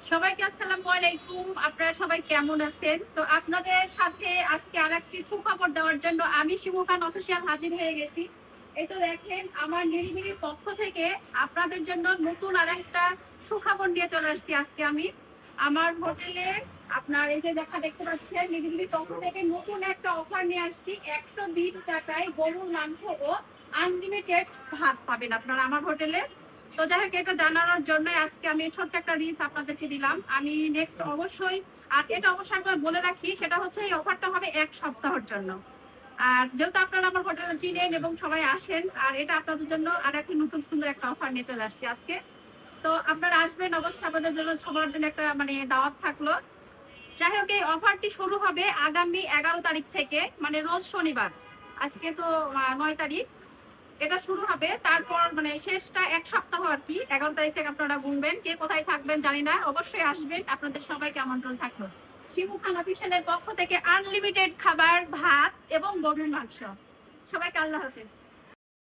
সবাইকে আসসালামু আলাইকুম। আপনারা সবাই কেমন আছেন? তো আপনাদের সাথে আজকে আরেকটি সুখবর দেওয়ার জন্য আমি শিমু খান অফিসিয়াল হাজির হয়ে গেছি। এই তো দেখেন, আমার নিরিবিলির পক্ষ থেকে আপনাদের জন্য নতুন আরেকটা সুখবর নিয়ে চলে আসছি। আজকে আমি আমার হোটেলে আপনার এই যে দেখতে পাচ্ছেন, নিরিবিলির পক্ষ থেকে নতুন একটা অফার নিয়ে আসছি। 120 টাকায় গরুর মাংস ও আনলিমিটেড ভাত পাবেন আপনারা আমার হোটেলে। তো যাই হোক, এটা জানানোর জন্য আজকে আমি ছোট্ট একটা রিলস আপনাদেরকে দিলাম। আমি নেক্সট অবশ্যই, আর এটা অবশ্যই আপনারা বলে রাখি, সেটা হচ্ছে এই অফারটা হবে 1 সপ্তাহের জন্য। আর যেহেতু আপনারা আমার হোটেলে চিনেন এবং সবাই আসেন, আর এটা আপনাদের জন্য আর একটা নতুন সুন্দর একটা অফার নিয়ে চলে আসছি আজকে। তো আপনারা আসবেন অবশ্যই, আপনাদের জন্য সবার জন্য একটা দাওয়াত থাকলো। যাই হোক, এই অফারটি শুরু হবে আগামী 11 তারিখ থেকে, মানে রোজ শনিবার। আজকে তো 9 তারিখ। এটা শুরু হবে, তারপর শেষটা 1 সপ্তাহ আর কি। 11 তারিখ থেকে আপনারা গুনবেন। কে কোথায় থাকবেন জানি না, অবশ্যই আসবেন। আপনাদের সবাইকে আমন্ত্রণ থাকলো। শিমু খান অফিসিয়ালের পক্ষ থেকে আনলিমিটেড খাবার, ভাত এবং গরুর মাংস। সবাইকে আল্লাহ হাফেজ।